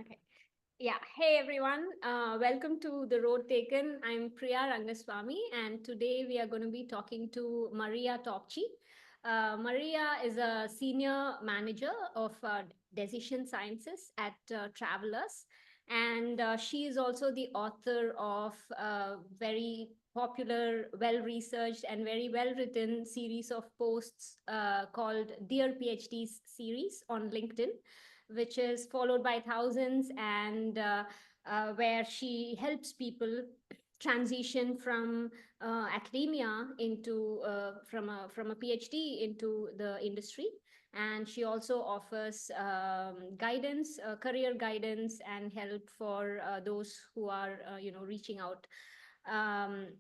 Okay. Yeah. Hey, everyone. Welcome to The Road Taken. I'm Priya Rangaswamy, and today we are going to be talking to Mariya Topchy. Mariya is a senior manager of decision sciences at Travelers, and she is also the author of a very popular, well-researched, and very well-written series of posts called Dear PhDs series on LinkedIn, which is followed by thousands, and where she helps people transition from academia into from a PhD into the industry. And she also offers guidance, career guidance, and help for those who are reaching out um,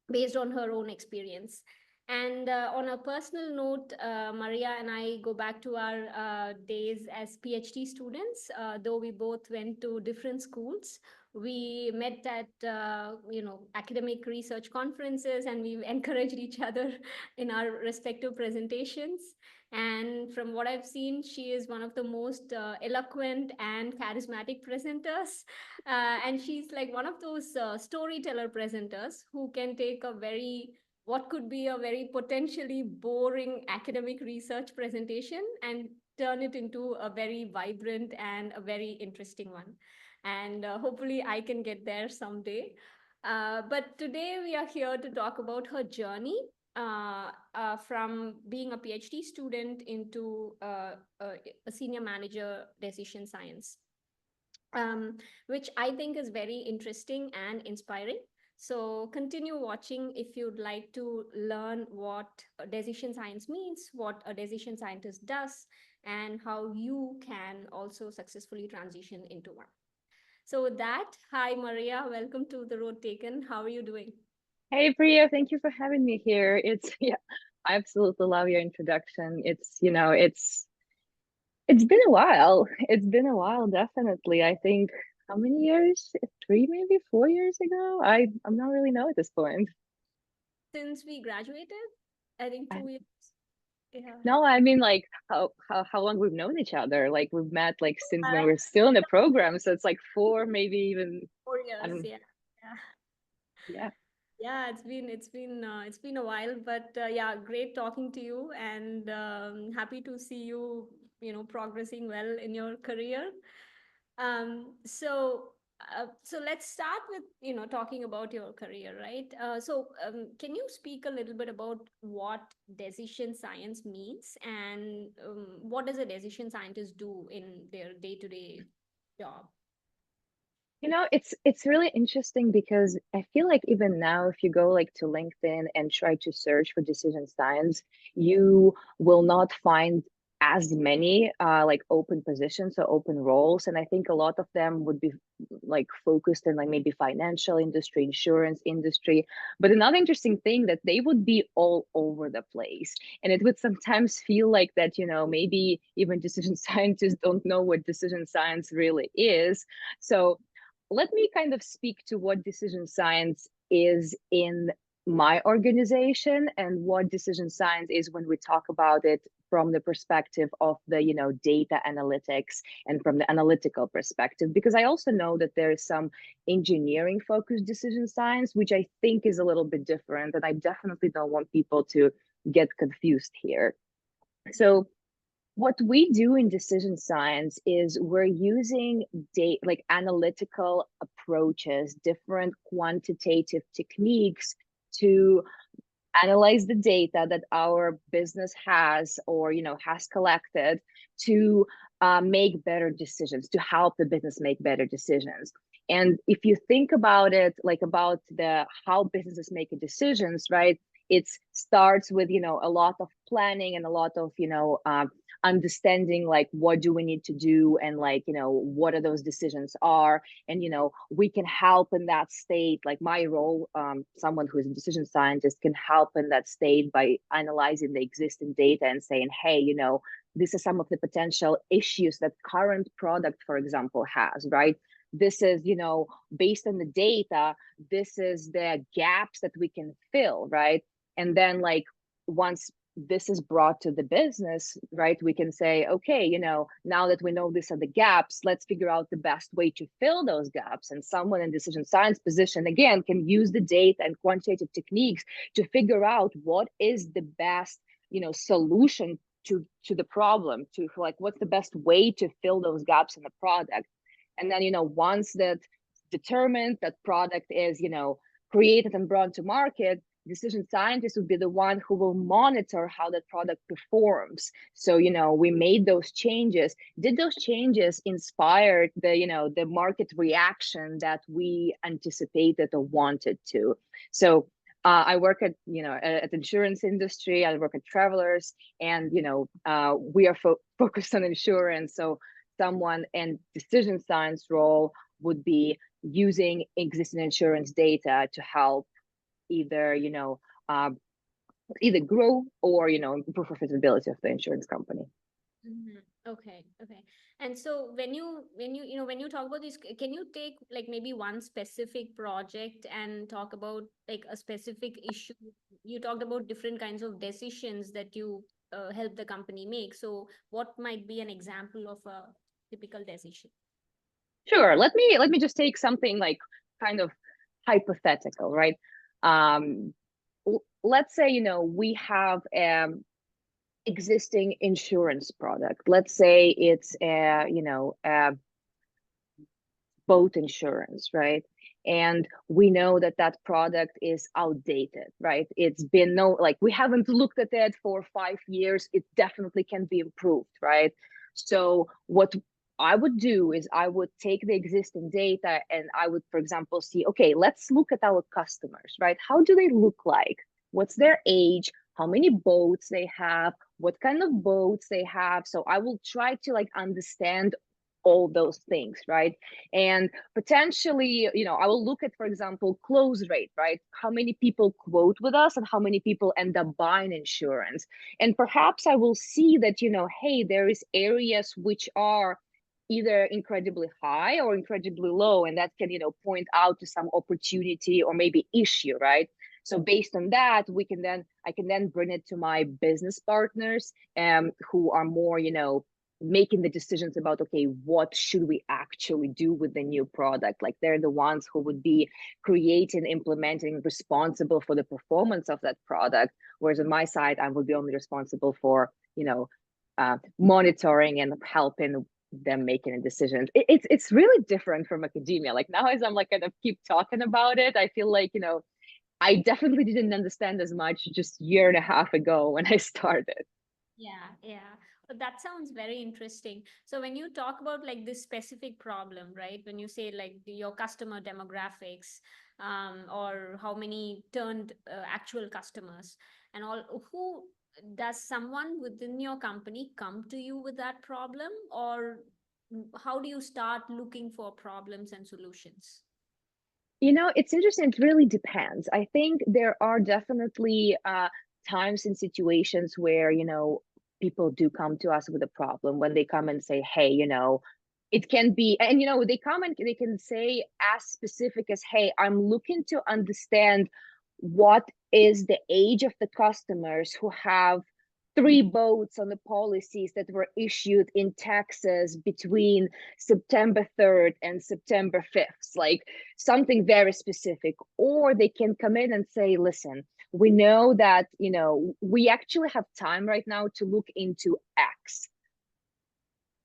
based on her own experience. And on a personal note, Mariya and I go back to our days as PhD students. Though we both went to different schools, we met at academic research conferences, and we encouraged each other in our respective presentations. And from what I've seen, she is one of the most eloquent and charismatic presenters. And she's like one of those storyteller presenters who can take a very what could be a very potentially boring academic research presentation and turn it into a very vibrant and a very interesting one. And hopefully I can get there someday. But today we are here to talk about her journey from being a PhD student into a senior manager decision science, which I think is very interesting and inspiring. So continue watching if you'd like to learn what a decision science means, what a decision scientist does, and how you can also successfully transition into one. So with that, hi Mariya, welcome to The Road Taken. How are you doing? Hey Priya, thank you for having me here. Yeah, I absolutely love your introduction. It's been a while. It's been a while, definitely. I think how many years? 3, maybe 4 years ago? I'm not really know at this point. Since we graduated, I think I, 2 years. Yeah. no, I mean like how long we've known each other. Like we've met like since when Uh, we're still in the program. So it's like 4, maybe even 4 years, I don't yeah. Yeah. yeah. Yeah, it's been a while, but yeah, great talking to you, and happy to see you, progressing well in your career. So let's start with talking about your career, right? Can you speak a little bit about what decision science means, and what does a decision scientist do in their day-to-day job? It's really interesting because I feel like even now, if you go like to LinkedIn and try to search for decision science, you will not find as many like open positions or open roles. And I think a lot of them would be like focused in like maybe financial industry, insurance industry. But another interesting thing that they would be all over the place. And it would sometimes feel like that, maybe even decision scientists don't know what decision science really is. So let me kind of speak to what decision science is in my organization and what decision science is when we talk about it from the perspective of the data analytics and from the analytical perspective, because I also know that there is some engineering focused decision science which I think is a little bit different, and I definitely don't want people to get confused here. So what we do in decision science is we're using data, like analytical approaches, different quantitative techniques to analyze the data that our business has or has collected to make better decisions, to help the business make better decisions. And if you think about it, like about the how businesses make decisions, right, it starts with a lot of planning and a lot of understanding like what do we need to do, and like what are those decisions are. And we can help in that state. Like my role, someone who is a decision scientist, can help in that state by analyzing the existing data and saying, hey, this is some of the potential issues that current product, for example, has, right? This is based on the data, this is the gaps that we can fill, right? And then like once this is brought to the business, right, we can say, okay, now that we know these are the gaps, let's figure out the best way to fill those gaps. And someone in decision science position, again, can use the data and quantitative techniques to figure out what is the best, solution to the problem, to like what's the best way to fill those gaps in the product. And then, once that determined, that product is, created and brought to market, decision scientists would be the one who will monitor how that product performs. So, we made those changes. Did those changes inspire the market reaction that we anticipated or wanted to? So I work at insurance industry. I work at Travelers, and we are focused on insurance. So someone in decision science role would be using existing insurance data to help either uh, either grow or improve profitability of the insurance company. Okay, okay. And so when you talk about this, can you take like maybe one specific project and talk about like a specific issue? You talked about different kinds of decisions that you help the company make. So what might be an example of a typical decision? Sure, let me just take something like kind of hypothetical, right? um let's say we have existing insurance product. Let's say it's a boat insurance, right? And we know that that product is outdated, right? It's been like we haven't looked at it for 5 years. It definitely can be improved, right? So what I would do is I would take the existing data and I would, for example, see, okay, let's look at our customers, right? How do they look like? What's their age? How many boats they have? What kind of boats they have? So I will try to like understand all those things, right? And potentially, I will look at, for example, close rate, right? How many people quote with us and how many people end up buying insurance. And perhaps I will see that, hey, there is areas which are either incredibly high or incredibly low, and that can, point out to some opportunity or maybe issue, right? So based on that, I can then bring it to my business partners, who are more, making the decisions about, okay, what should we actually do with the new product. Like they're the ones who would be creating, implementing, responsible for the performance of that product, whereas on my side I would be only responsible for monitoring and helping them making a decision. It's really different from academia. Like now, as I'm like kind of keep talking about it, I feel like I definitely didn't understand as much just year and a half ago when I started. Yeah, yeah. But that sounds very interesting. So when you talk about like this specific problem, right? When you say like your customer demographics, or how many turned actual customers and all, who does someone within your company come to you with that problem, or how do you start looking for problems and solutions? It's interesting. It really depends. I think there are definitely times and situations where, people do come to us with a problem when they come and say, hey, it can be, and, they come and they can say as specific as, hey, I'm looking to understand what is the age of the customers who have three boats on the policies that were issued in Texas between September 3rd and September 5th, like something very specific. Or they can come in and say, listen, we know that, we actually have time right now to look into X.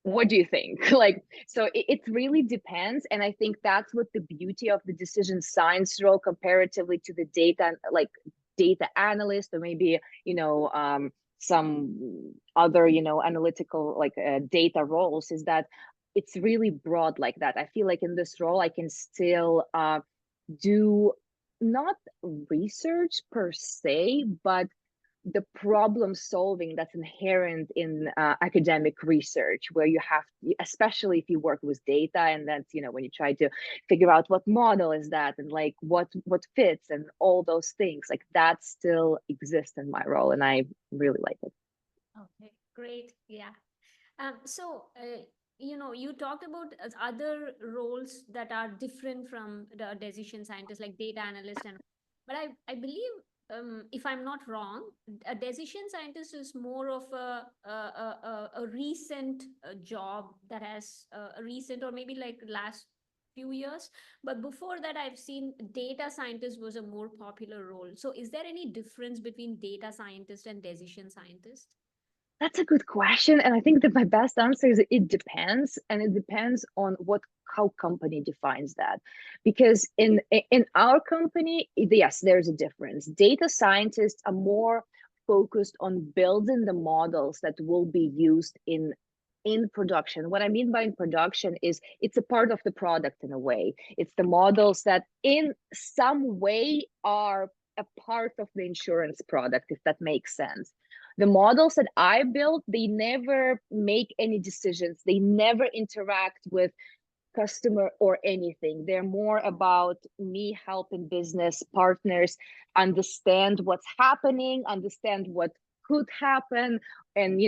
What do you think? Like, so it really depends. And I think that's what the beauty of the decision science role comparatively to the data analyst, or maybe, some other, analytical like data roles, is that it's really broad like that. I feel like in this role, I can still do not research per se, but the problem solving that's inherent in academic research, where you have, especially if you work with data, and that's, when you try to figure out what model is that, and like what fits, and all those things, like that still exists in my role, and I really like it. Okay, great. Yeah. You talked about other roles that are different from the decision scientist, like data analyst, and but I believe if I'm not wrong, a decision scientist is more of a recent job that has a recent, or maybe like last few years. But before that, I've seen data scientist was a more popular role. So is there any difference between data scientist and decision scientist? That's a good question. And I think that my best answer is it depends. And it depends on what how company defines that. Because in our company, yes, there's a difference. Data scientists are more focused on building the models that will be used in production. What I mean by in production is it's a part of the product in a way. It's the models that in some way are a part of the insurance product, if that makes sense. The models that I built, they never make any decisions. They never interact with customer or anything. They're more about me helping business partners understand what's happening, understand what could happen, and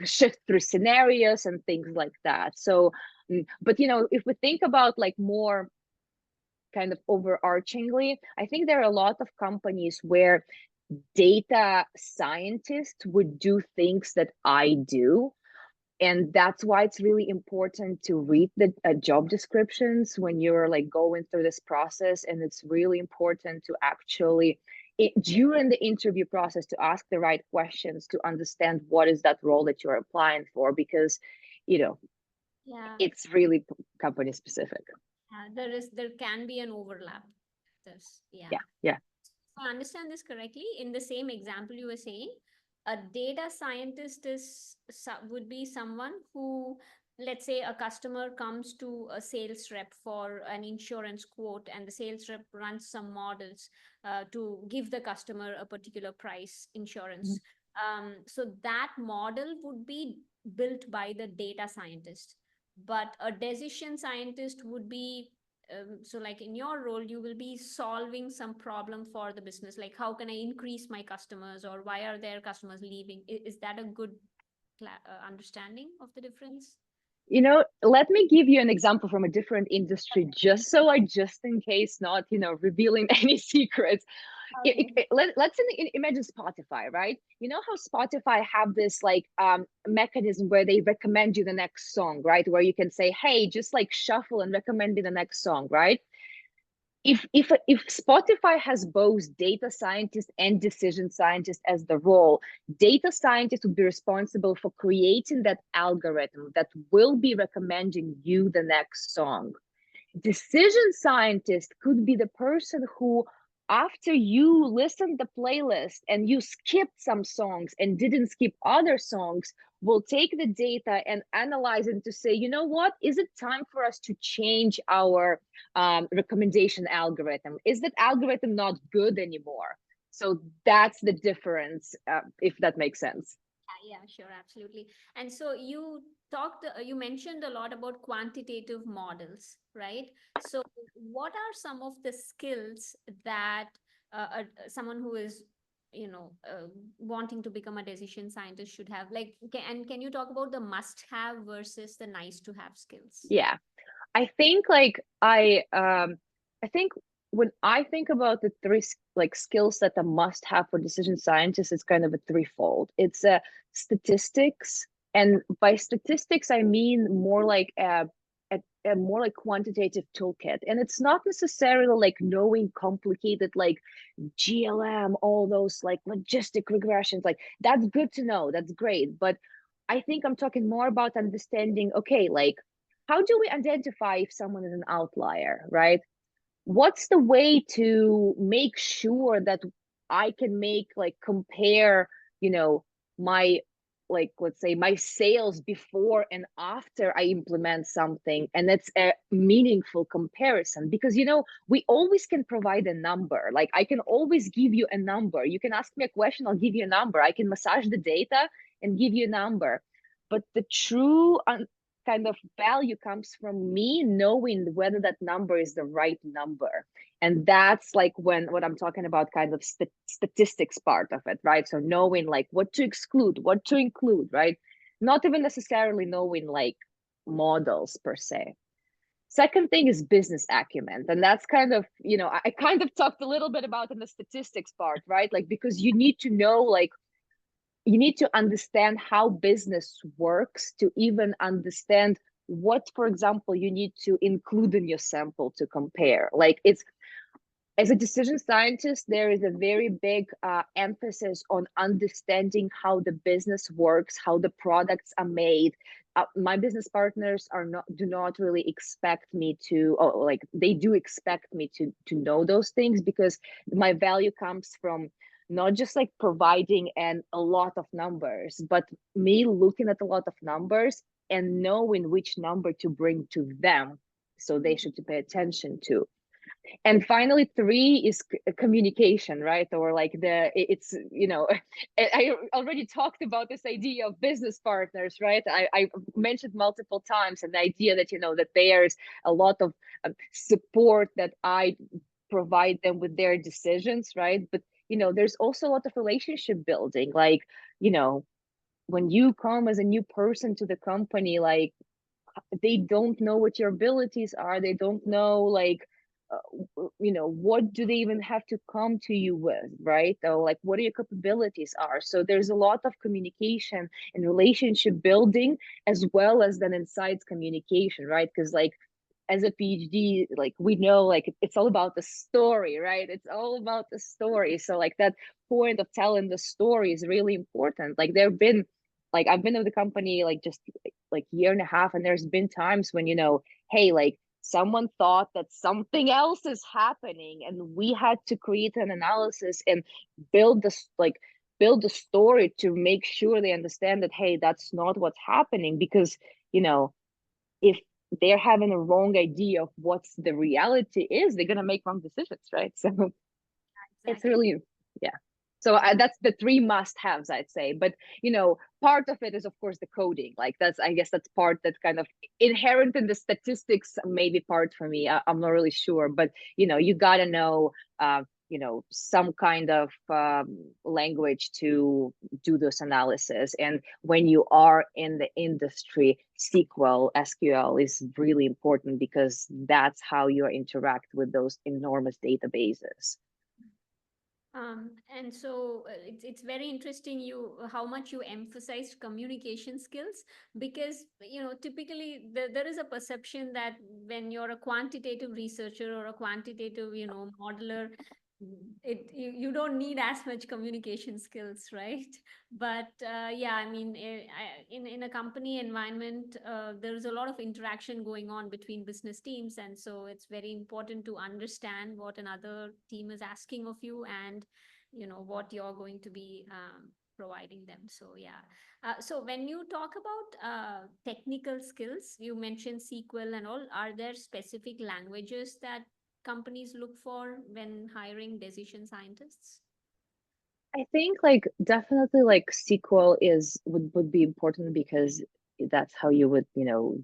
shift through scenarios and things like that. So, but if we think about like more kind of overarchingly, I think there are a lot of companies where data scientists would do things that I do. And that's why it's really important to read the job descriptions when you're like going through this process. And it's really important to actually, during the interview process, to ask the right questions to understand what is that role that you're applying for, because, you know, Yeah, it's really company specific. there can be an overlap. This, yeah. Yeah, yeah. I understand this correctly, in the same example you were saying, a data scientist would be someone who, let's say, a customer comes to a sales rep for an insurance quote, and the sales rep runs some models to give the customer a particular price insurance. So that model would be built by the data scientist, but a decision scientist would be, so like in your role you will be solving some problem for the business, like how can I increase my customers, or why are their customers leaving? Is that a good understanding of the difference? Let me give you an example from a different industry, just so I just in case not, revealing any secrets. Okay. Let's imagine Spotify, right? You know how Spotify have this like mechanism where they recommend you the next song, right? Where you can say, hey, just like shuffle and recommend me the next song, right? If Spotify has both data scientist and decision scientist as the role, data scientist would be responsible for creating that algorithm that will be recommending you the next song. Decision scientist could be the person who, after you listened the playlist and you skipped some songs and didn't skip other songs, will take the data and analyze it to say, you know what, is it time for us to change our recommendation algorithm? Is that algorithm not good anymore? So that's the difference, if that makes sense. Yeah, sure, absolutely. And so you mentioned a lot about quantitative models, right? So what are some of the skills that someone who is, wanting to become a decision scientist should have? Like, and can you talk about the must have versus the nice to have skills? Yeah. I think like I think when I think about the three like skills that a must have for decision scientists, it's kind of a threefold. It's statistics, and by statistics I mean more like a more like quantitative toolkit, and it's not necessarily like knowing complicated like GLM, all those like logistic regressions. Like that's good to know, that's great, but I think I'm talking more about understanding, okay, like how do we identify if someone is an outlier, right? What's the way to make sure that I can make like compare, my like let's say my sales before and after I implement something, and that's a meaningful comparison, because we always can provide a number. Like I can always give you a number. You can ask me a question, I'll give you a number. I can massage the data and give you a number. But the true kind of value comes from me knowing whether that number is the right number. And that's like when what I'm talking about, kind of statistics part of it, right? So knowing like what to exclude, what to include, right? Not even necessarily knowing like models per se. Second thing is business acumen. And that's kind of, I kind of talked a little bit about in the statistics part, right? Like, because you need to know, like, you need to understand how business works to even understand what, for example, you need to include in your sample to compare. Like, it's, as a decision scientist, there is a very big emphasis on understanding how the business works, how the products are made. My business partners do not really expect me to, or like they do expect me to know those things, because my value comes from not just like providing a lot of numbers, but me looking at a lot of numbers and knowing which number to bring to them, so they should pay attention to. And finally, three is communication, right? Or like it's, I already talked about this idea of business partners, right? I mentioned multiple times, and the idea that, that there's a lot of support that I provide them with their decisions, right? But, there's also a lot of relationship building. Like, when you come as a new person to the company, like, they don't know what your abilities are. They don't know, like, what do they even have to come to you with, right? Or like, what are your capabilities are. So there's a lot of communication and relationship building, as well as then insights communication, right? Because like, as a PhD, like, we know, like, it's all about the story, right? It's all about the story. So like, that point of telling the story is really important. Like, there have been, like, I've been with the company like just like year and a half, and there's been times when, hey, like, someone thought that something else is happening, and we had to create an analysis and build this, like, build the story to make sure they understand that, hey, that's not what's happening. Because, if they're having a wrong idea of what the reality is, they're going to make wrong decisions, right? So it's Exactly. really, yeah. So that's the three must-haves, I'd say. But, part of it is, of course, the coding. Like, that's, I guess that's part that's kind of inherent in the statistics, maybe part for me. I'm not really sure. But, you got to know, some kind of language to do this analysis. And when you are in the industry, SQL is really important, because that's how you interact with those enormous databases. And so it's very interesting how much you emphasized communication skills, because typically there is a perception that when you're a quantitative researcher or a quantitative modeler, you don't need as much communication skills, right? But yeah, I mean, in a company environment, there's a lot of interaction going on between business teams, and so it's very important to understand what another team is asking of you, and what you're going to be providing them. So yeah. So when you talk about technical skills, you mentioned SQL and all. Are there specific languages that companies look for when hiring decision scientists? I think, like, definitely, like, SQL would be important, because that's how you would,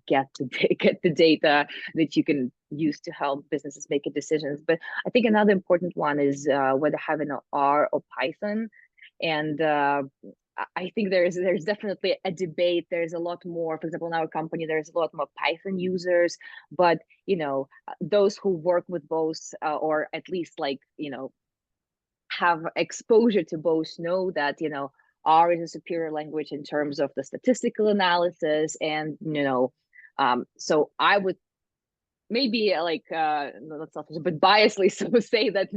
get to get the data that you can use to help businesses make decisions. But I think another important one is whether having an R or Python. And I think there's definitely a debate. There's a lot more, for example, in our company, there's a lot more Python users, but, those who work with both, or at least, like, have exposure to both, know that, R is a superior language in terms of the statistical analysis. And, so I would maybe, like, no, that's not, but biasly so say that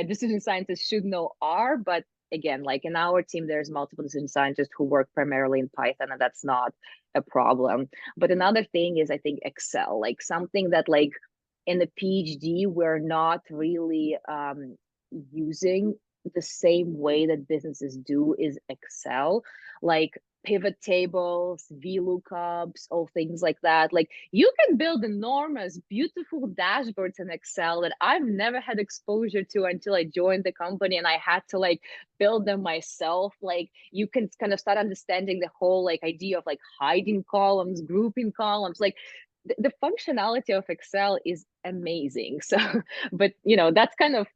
decision scientists should know R. But again, like, in our team, there's multiple decision scientists who work primarily in Python, and that's not a problem. But another thing is, I think, Excel, like, something that, like, in the PhD, we're not really using the same way that businesses do, is Excel. Like, pivot tables, VLOOKUPs, all things like that. Like, you can build enormous, beautiful dashboards in Excel that I've never had exposure to until I joined the company, and I had to, like, build them myself. Like, you can kind of start understanding the whole, like, idea of, like, hiding columns, grouping columns. Like, the functionality of Excel is amazing. So, but, that's kind of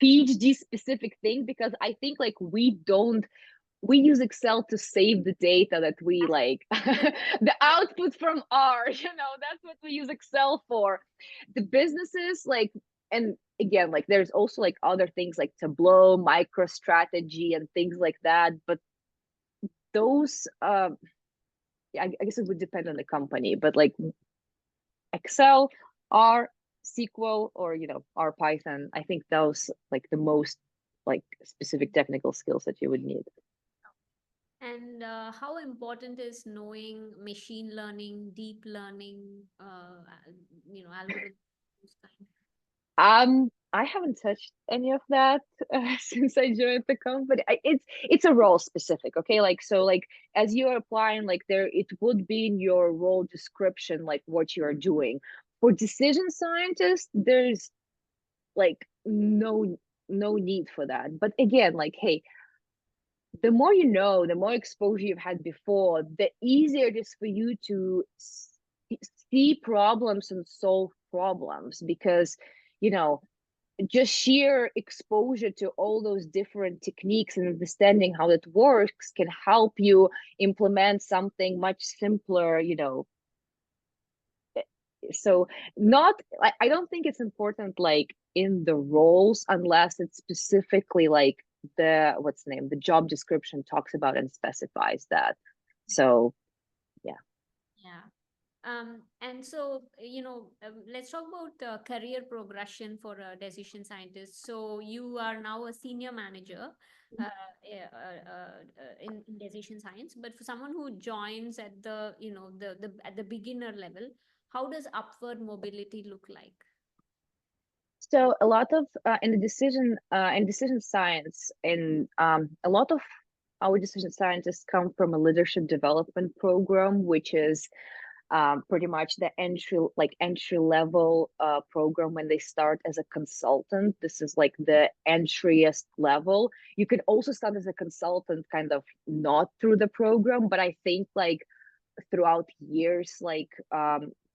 PhD specific thing, because I think, like, we don't we use Excel to save the data that we like, the output from R, that's what we use Excel for. The businesses like, and again, like there's also like other things like Tableau, MicroStrategy, and things like that. But those, yeah, I guess it would depend on the company, but like Excel, R, SQL, or R Python, I think those like the most like specific technical skills that you would need. And how important is knowing machine learning, deep learning, algorithms kind? I haven't touched any of that since I joined the company. It's a role specific, okay? Like so, like as you're applying, like there it would be in your role description, like what you are doing. For decision scientists, there's like no need for that. But again, like hey, the more you know, the more exposure you've had before, the easier it is for you to see problems and solve problems because you know just sheer exposure to all those different techniques and understanding how it works can help you implement something much simpler, so not I don't think it's important like in the roles unless it's specifically like the what's the name the job description talks about and specifies that. So yeah. Yeah. And so, let's talk about career progression for a decision scientist. So you are now a senior manager in decision science, but for someone who joins at the at the beginner level, how does upward mobility look like? So a lot of in decision science, and a lot of our decision scientists come from a leadership development program, which is pretty much the entry level program when they start as a consultant. This is like the entryest level. You can also start as a consultant, kind of not through the program, but I think like throughout years, like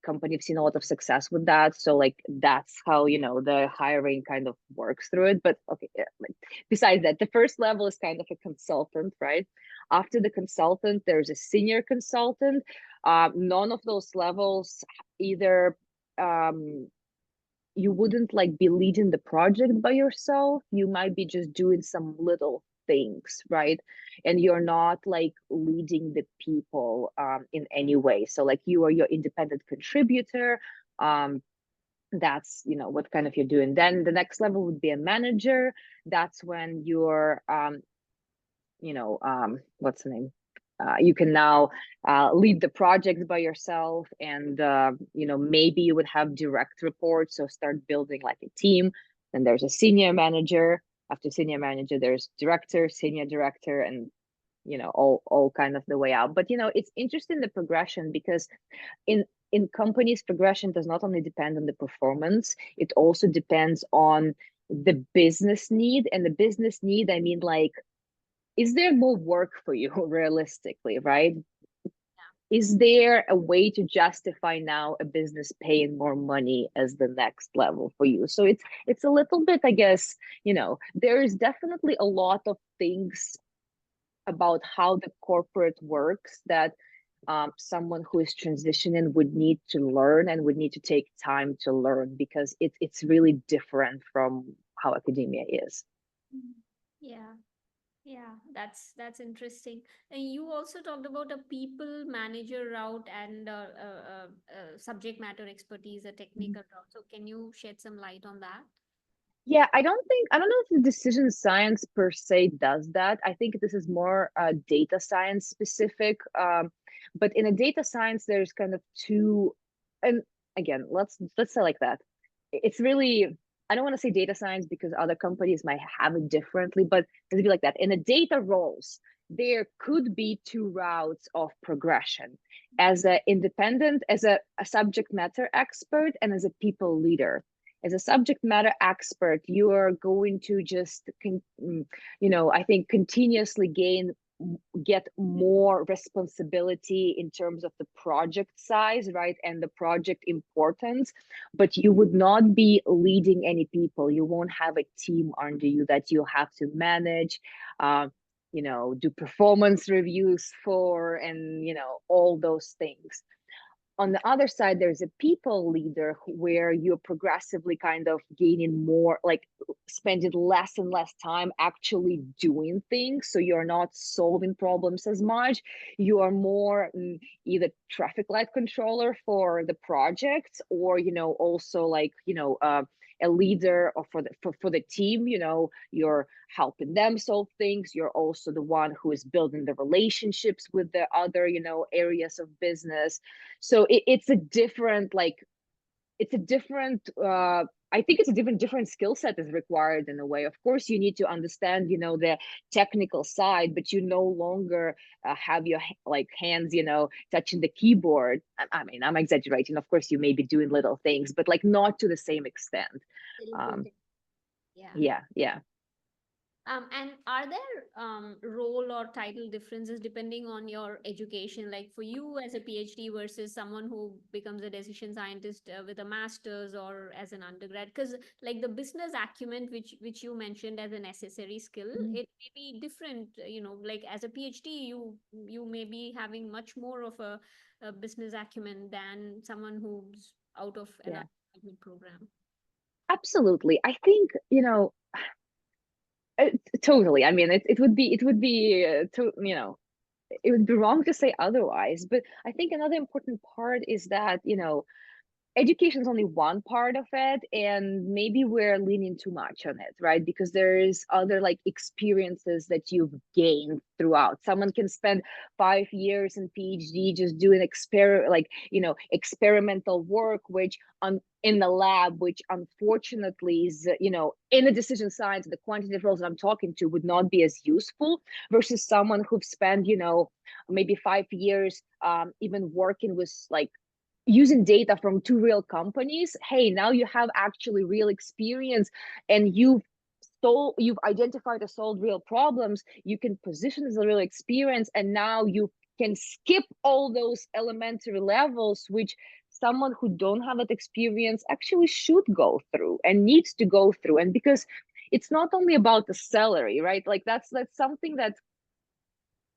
company have seen a lot of success with that. So like that's how the hiring kind of works through it. But okay, yeah, like, besides that, the first level is kind of a consultant, right? After the consultant, there's a senior consultant. None of those levels either you wouldn't like be leading the project by yourself. You might be just doing some little things, right? And you're not like leading the people in any way. So like you are your independent contributor. That's what kind of you're doing. Then the next level would be a manager. That's when you're what's the name you can now lead the project by yourself, and maybe you would have direct reports, so start building like a team. Then there's a senior manager. After senior manager, there's director, senior director, and all kind of the way out. But it's interesting, the progression, because in companies, progression does not only depend on the performance, it also depends on the business need. And the business need, I mean, like, is there more work for you realistically, right? Is there a way to justify now a business paying more money as the next level for you? So it's a little bit, I guess, there is definitely a lot of things about how the corporate works that someone who is transitioning would need to learn and would need to take time to learn, because it's really different from how academia is. Mhm. Yeah. Yeah, that's interesting. And you also talked about a people manager route and subject matter expertise, a technical route. So can you shed some light on that? Yeah, I don't know if the decision science per se does that. I think this is more data science specific. But in a data science, there's kind of two, and again, let's say like that. It's really, I don't want to say data science because other companies might have it differently, but it'd be like that. In the data roles, there could be two routes of progression: as a independent, as a subject matter expert, and as a people leader. As a subject matter expert, you are going to just I think continuously get more responsibility in terms of the project size, right, and the project importance, but you would not be leading any people. You won't have a team under you that you have to manage. do performance reviews for, and all those things. On the other side, there's a people leader where you're progressively kind of gaining more, like spending less and less time actually doing things. So you're not solving problems as much. You are more either traffic light controller for the projects, or, also like, a leader, or for the team. You're helping them solve things. You're also the one who is building the relationships with the other, areas of business. So it's a different, like, it's a different I think it's a different skill set is required in a way. Of course, you need to understand, the technical side, but you no longer have your like hands, touching the keyboard. I mean, I'm exaggerating. Of course, you may be doing little things, but like not to the same extent. Little bit. um Yeah. yeah, yeah. And are there role or title differences depending on your education? Like for you as a PhD versus someone who becomes a decision scientist with a master's or as an undergrad? Because like the business acumen, which you mentioned as a necessary skill, Mhm. it may be different. Like as a PhD, you may be having much more of a business acumen than someone who's out of an Yeah, undergraduate program. absolutely. I think, uh, totally. I mean, it would be it would be wrong to say otherwise. But I think another important part is that, education is only one part of it, and maybe we're leaning too much on it, right? Because there's other like experiences that you've gained throughout. Someone can spend 5 years in PhD just doing experimental work, which on in the lab, which unfortunately is, in the decision science, the quantitative roles that I'm talking to would not be as useful, versus someone who've spent, maybe 5 years even working with like using data from two real companies. Hey, now you have actually real experience, and you've identified or solved real problems. You can position as a real experience, and now you can skip all those elementary levels, which someone who don't have that experience actually should go through and needs to go through. And because it's not only about the salary, right? Like that's something that,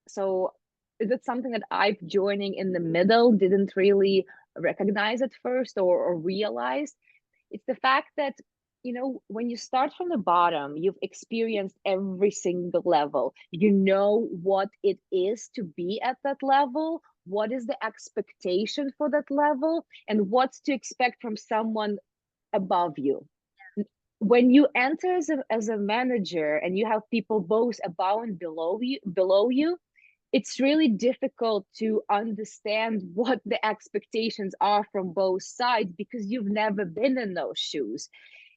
so is it something that I joining in the middle didn't really recognize at first, or realize? It's the fact that, when you start from the bottom, you've experienced every single level. You know what it is to be at that level, what is the expectation for that level, and what's to expect from someone above you. When you enter as a manager and you have people both above and below you, it's really difficult to understand what the expectations are from both sides, because you've never been in those shoes.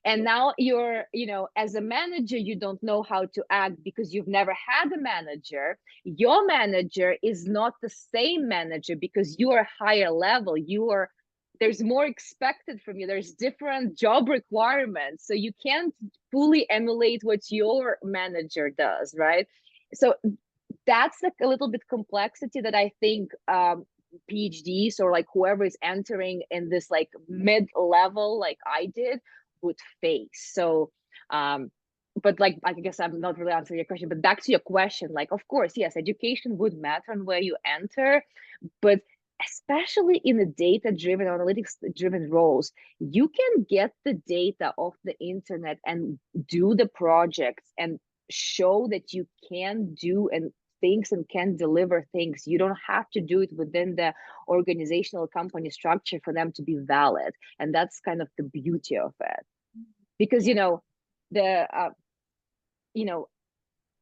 And now you're, as a manager, you don't know how to act because you've never had a manager. Your manager is not the same manager because you are higher level. There's more expected from you. There's different job requirements. So you can't fully emulate what your manager does, right? So that's like a little bit complexity that I think PhDs or like whoever is entering in this like mid level, like I did, would face. So, but like I guess I'm not really answering your question. But back to your question, like of course, yes, education would matter on where you enter, but especially in the data driven, analytics driven roles, you can get the data off the internet and do the projects and show that you can do and things and can deliver things. You don't have to do it within the organizational company structure for them to be valid. And that's kind of the beauty of it. Because, Yeah. the you know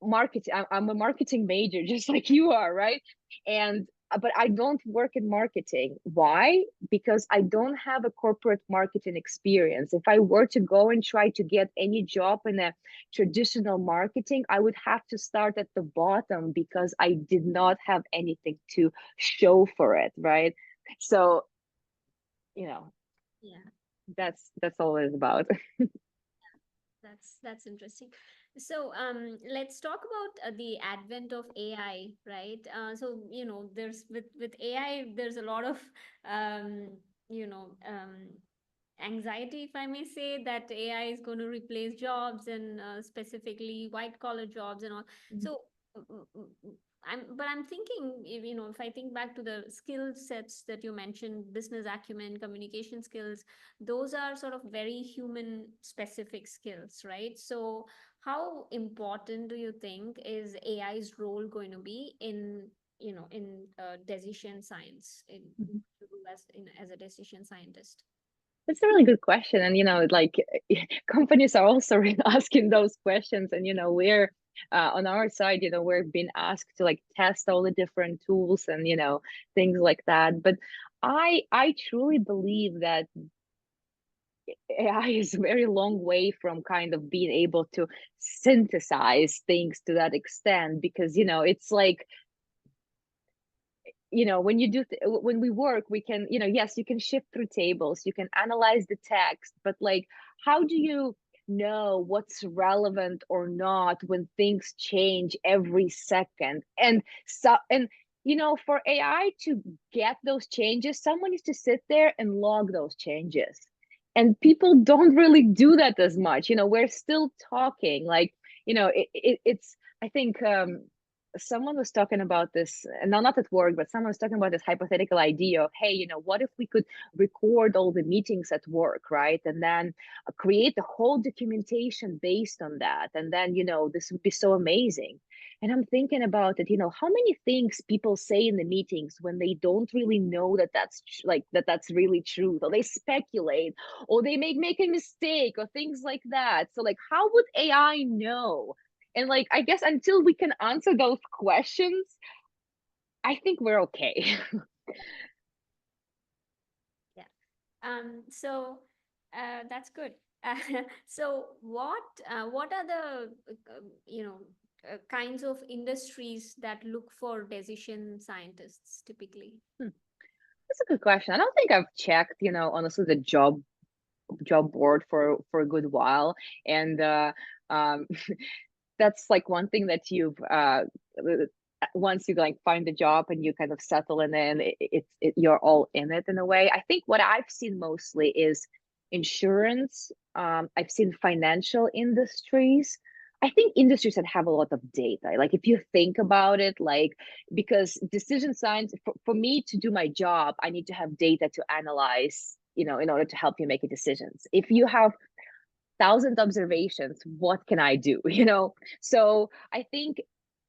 marketing, I'm a marketing major just like you are, right? And but I don't work in marketing. Why? Because I don't have a corporate marketing experience. If I were to go and try to get any job in a traditional marketing, I would have to start at the bottom because I did not have anything to show for it, right? So, you know Yeah. that's all it is about. That's interesting. So let's talk about the advent of AI, right? So there's with AI, there's a lot of um, you know anxiety, if I may say, that AI is going to replace jobs and specifically white collar jobs and all. So Mm, mm, mm, mm. But I'm thinking, if I think back to the skill sets that you mentioned, business acumen, communication skills, those are sort of very human specific skills, right? So, how important do you think is AI's role going to be in decision science, Mhm. as a decision scientist? That's a really good question. And, like companies are also really asking those questions. And, we're on our side, we're being asked to like test all the different tools and, things like that. But I truly believe that AI is a very long way from kind of being able to synthesize things to that extent because, it's like when you when we work we can yes you can shift through tables, you can analyze the text, but like how do you know what's relevant or not when things change every second? And so and for AI to get those changes, someone needs to sit there and log those changes, and people don't really do that as much. We're still talking like it's I think someone was talking about this, and not at work, but someone was talking about this hypothetical idea of, hey, what if we could record all the meetings at work, right? And then create a whole documentation based on that. And then, this would be so amazing. And I'm thinking about it, how many things people say in the meetings when they don't really know that that's really true, or they speculate, or they make a mistake, or things like that. So, like, how would AI know? And like, I guess until we can answer those questions, I think we're okay. Yeah. That's good. So what are the kinds of industries that look for decision scientists typically? That's a good question. I don't think I've checked, honestly, the job board for a good while. And um that's like one thing that you've once you like find a job and you kind of settle in, and you're all in it in a way. I think what I've seen mostly is insurance. I've seen financial industries. I think industries that have a lot of data, like if you think about it, like because decision science for me to do my job, I need to have data to analyze, in order to help you make decisions. If you have thousand observations, what can I do? So I think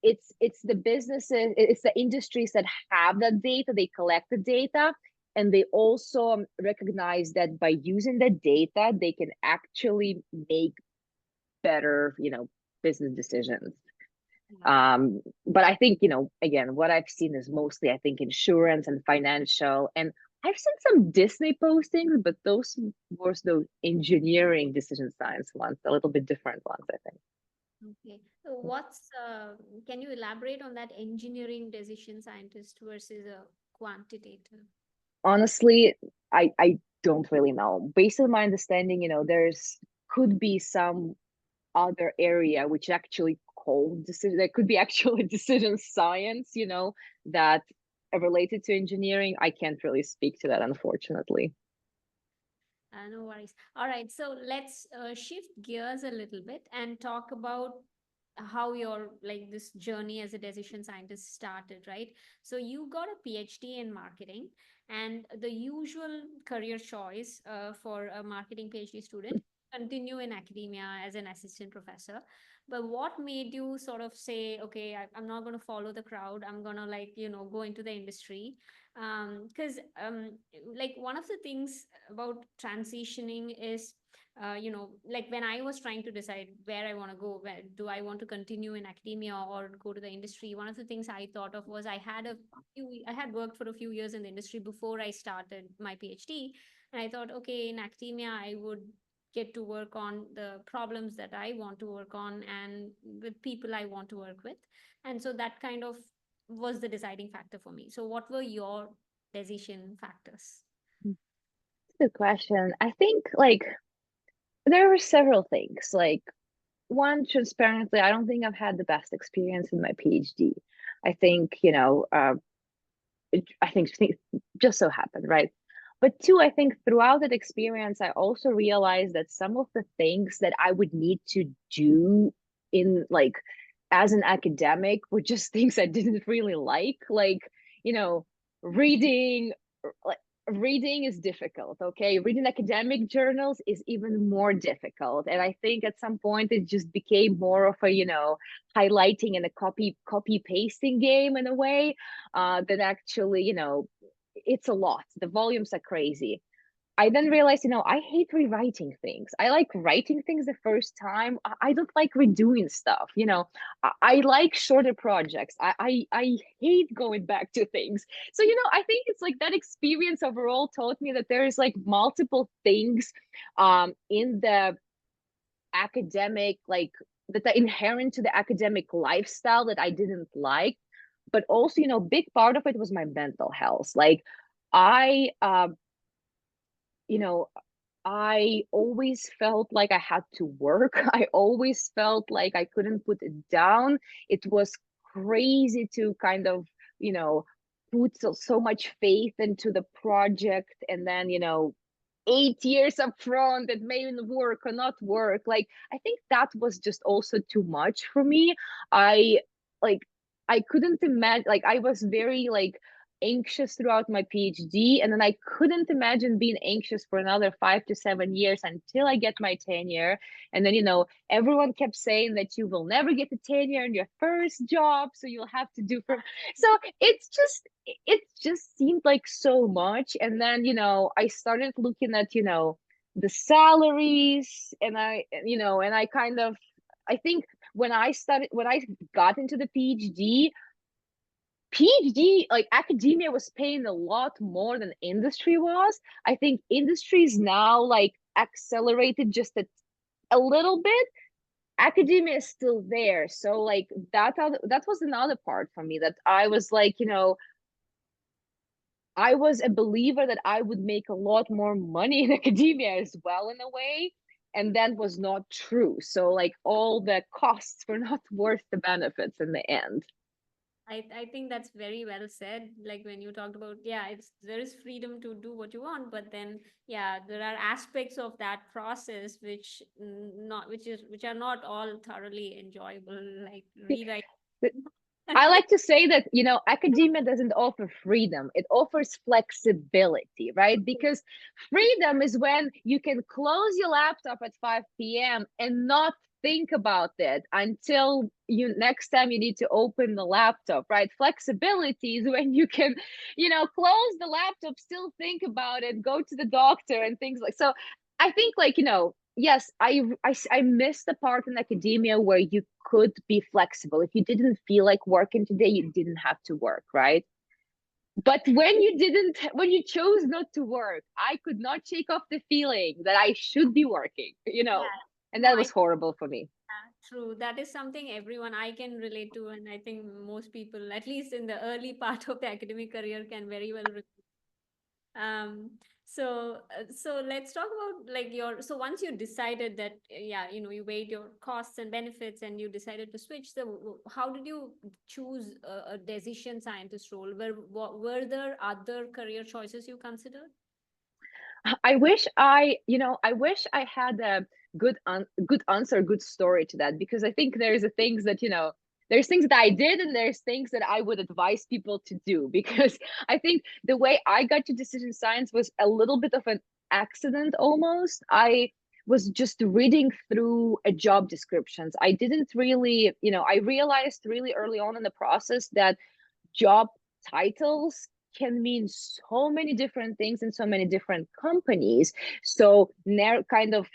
it's the businesses, it's the industries that have that data, they collect the data, and they also recognize that by using the data they can actually make better business decisions. Yeah. But I think, again, what I've seen is mostly, I think, insurance and financial. And I've seen some Disney postings, but those were those engineering decision science ones, a little bit different ones, I think. Okay. So can you elaborate on that engineering decision scientist versus a quantitative? Honestly, I don't really know. Based on my understanding, there's could be some other area which actually called decision, there could be actually decision science, that are related to engineering. I can't really speak to that, unfortunately. No worries. All right, so let's shift gears a little bit and talk about how your like this journey as a decision scientist started, right? So you got a PhD in marketing, and the usual career choice for a marketing PhD student, continue in academia as an assistant professor. But what made you sort of say, okay, I'm not going to follow the crowd. I'm going to go into the industry because like one of the things about transitioning is like when I was trying to decide where I want to go, where do I want to continue in academia or go to the industry, one of the things I thought of was I had worked for a few years in the industry before I started my PhD, and I thought, okay, in academia I would get to work on the problems that I want to work on and with people I want to work with. And so that kind of was the deciding factor for me. So what were your decision factors? Good question. I think like there were several things. Like one, transparently, I don't think I've had the best experience in my PhD. I think, I think just so happened, right? But two, I think throughout that experience, I also realized that some of the things that I would need to do in like as an academic were just things I didn't really like, you know, reading, like reading is difficult. Okay, reading academic journals is even more difficult, and I think at some point it just became more of a, highlighting and a copy pasting game in a way, that actually, it's a lot. The volumes are crazy. I then realized, I hate rewriting things. I like writing things the first time. I don't like redoing stuff. I like shorter projects. I hate going back to things. So, I think it's like that experience overall taught me that there is like multiple things in the academic, like that are inherent to the academic lifestyle that I didn't like. But also, big part of it was my mental health. Like I you know I always felt like I had to work. I always felt like I couldn't put it down. It was crazy to kind of, put so much faith into the project, and then, 8 years up front, it may work or not work. Like, I think that was just also too much for me. I like I couldn't imagine, like I was very like anxious throughout my PhD, and then I couldn't imagine being anxious for another 5 to 7 years until I get my tenure. And then, everyone kept saying that you will never get the tenure in your first job, so you'll have to do from. So it just seemed like so much. And then, I started looking at, the salaries, and I kind of, I think when I got into the PhD, like academia was paying a lot more than industry was. I think industry is now like accelerated just a little bit. Academia is still there. So like that was another part for me, that I was like, I was a believer that I would make a lot more money in academia as well, in a way. And that was not true. So like all the costs were not worth the benefits in the end. I think that's very well said. Like when you talked about, yeah, there is freedom to do what you want, but then yeah, there are aspects of that process which not which are not all thoroughly enjoyable, like rewrite. I like to say that, academia doesn't offer freedom, it offers flexibility, right? Because freedom is when you can close your laptop at 5 p.m. and not think about it until you next time you need to open the laptop, right? Flexibility is when you can, close the laptop, still think about it, go to the doctor and things like. So I think, like, yes, I missed the part in academia where you could be flexible. If you didn't feel like working today, you didn't have to work, right? But when you chose not to work, I could not shake off the feeling that I should be working, Yeah, and no, that was horrible for me. true. That is something everyone I can relate to, and I think most people, at least in the early part of the academic career, can very well relate. Um, so let's talk about like so once you decided that, yeah, you weighed your costs and benefits and you decided to switch, so how did you choose a decision scientist role? Were there other career choices you considered? I wish I had a good answer, good story to that, because I think there's a things that, there's things that I did, and there's things that I would advise people to do. Because I think the way I got to decision science was a little bit of an accident almost. I was just reading through a job descriptions. I didn't really, I realized really early on in the process that job titles can mean so many different things in so many different companies. So kind of,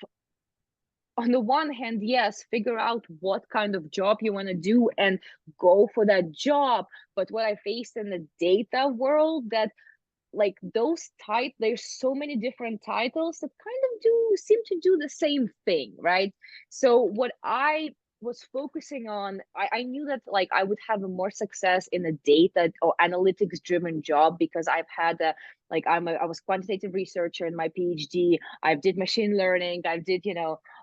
on the one hand, yes, figure out what kind of job you want to do and go for that job. But what I faced in the data world, that like there's so many different titles that kind of do seem to do the same thing, right? So what I was focusing on, I knew that like I would have a more success in a data or analytics driven job, because I've had a like I was quantitative researcher in my PhD. I did machine learning, I did,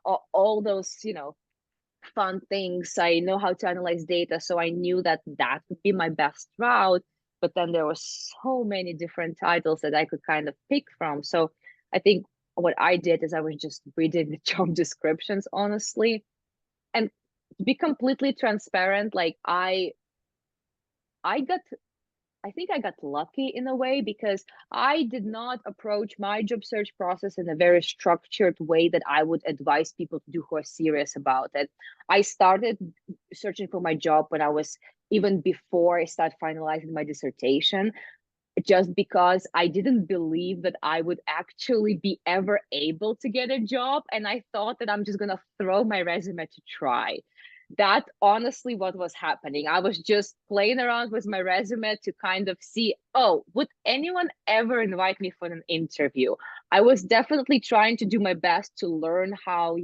all those, fun things. I know how to analyze data, so I knew that that would be my best route. But then there were so many different titles that I could kind of pick from. So I think what I did is I was just reading the job descriptions, honestly. And To be completely transparent, like I got I think I got lucky in a way because I did not approach my job search process in a very structured way that I would advise people to do who are serious about it. I started searching for my job when I was even before I started finalizing my dissertation, just because I didn't believe that I would actually be ever able to get a job. And I thought that I'm just going to throw my resume to try. That honestly what was happening. I was just playing around with my resume to kind of see, oh, would anyone ever invite me for an interview? I was definitely trying to do my best to learn how,